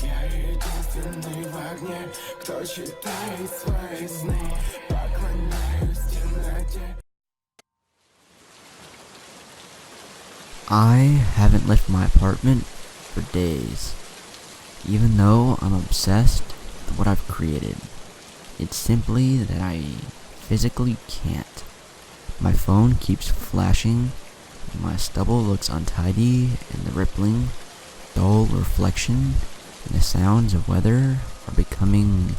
Я единственный в огне, кто читает свои сны. Поклоняюсь темноте. I haven't left my apartment for days, even though I'm obsessed with what I've created. It's simply that I physically can't. My phone keeps flashing, my stubble looks untidy, and the rippling, dull reflection and the sounds of weather are becoming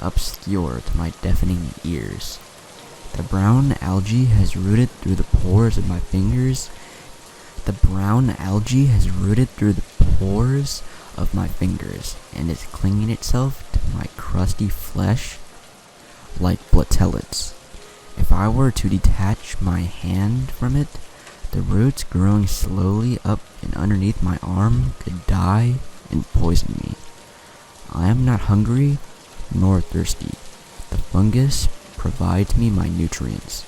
obscure to my deafening ears. The brown algae has rooted through the pores of my fingers. The brown algae has rooted through the pores of my fingers and is clinging itself to my crusty flesh like platelets. If I were to detach my hand from it, the roots growing slowly up and underneath my arm could die and poison me. I am not hungry nor thirsty. The fungus provides me my nutrients.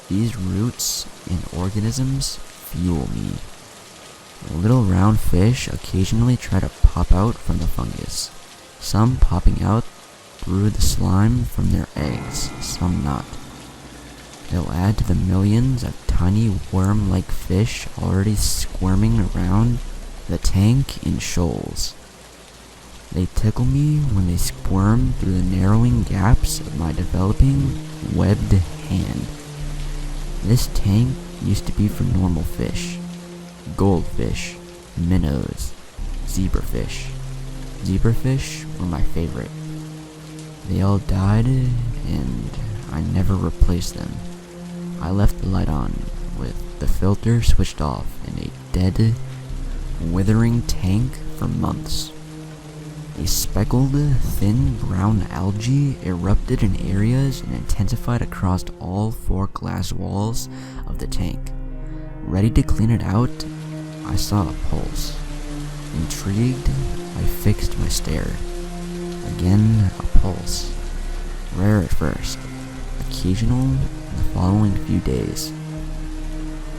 These roots and organisms fuel me. Little round fish occasionally try to pop out from the fungus, some popping out through the slime from their eggs, some not. They'll add to the millions of tiny worm-like fish already squirming around the tank in shoals. They tickle me when they squirm through the narrowing gaps of my developing, webbed hand. This tank used to be for normal fish, goldfish, minnows, zebrafish. Zebrafish were my favorite. They all died, and I never replaced them. I left the light on, with the filter switched off, in a dead, withering tank for months. A speckled, thin brown algae erupted in areas and intensified across all 4 glass walls of the tank. Ready to clean it out, I saw a pulse. Intrigued, I fixed my stare. Again, a pulse. Rare at first, occasional in the following few days.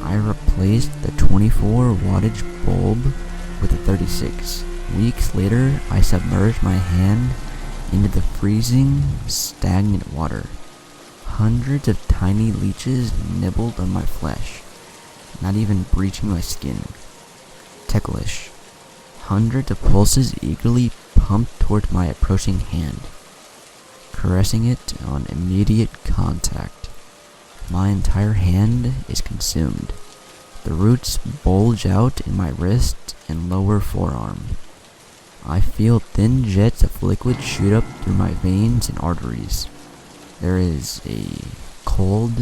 I replaced the 24 wattage bulb with a 36. Weeks later, I submerged my hand into the freezing, stagnant water. Hundreds of tiny leeches nibbled on my flesh, not even breaching my skin. Ticklish. Hundreds of pulses eagerly pumped toward my approaching hand, caressing it on immediate contact. My entire hand is consumed. The roots bulge out in my wrist and lower forearm. I feel thin jets of liquid shoot up through my veins and arteries. There is a cold,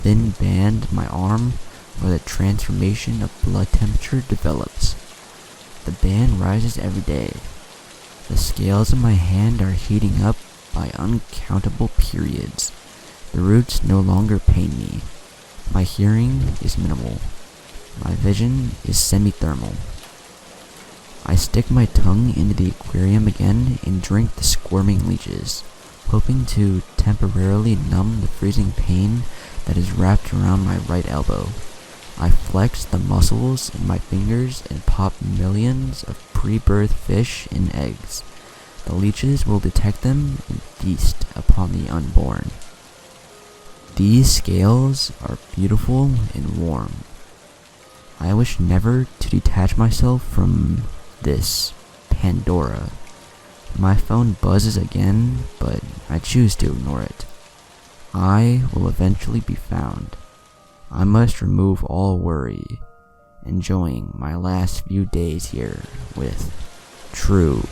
thin band in my arm where the transformation of blood temperature develops. The band rises every day. The scales in my hand are heating up by uncountable periods. The roots no longer pain me. My hearing is minimal. My vision is semi-thermal. I stick my tongue into the aquarium again and drink the squirming leeches, hoping to temporarily numb the freezing pain that is wrapped around my right elbow. I flex the muscles in my fingers and pop millions of pre-birth fish and eggs. The leeches will detect them and feast upon the unborn. These scales are beautiful and warm. I wish never to detach myself from this Pandora. My phone buzzes again, but I choose to ignore it. I will eventually be found. I must remove all worry, enjoying my last few days here with true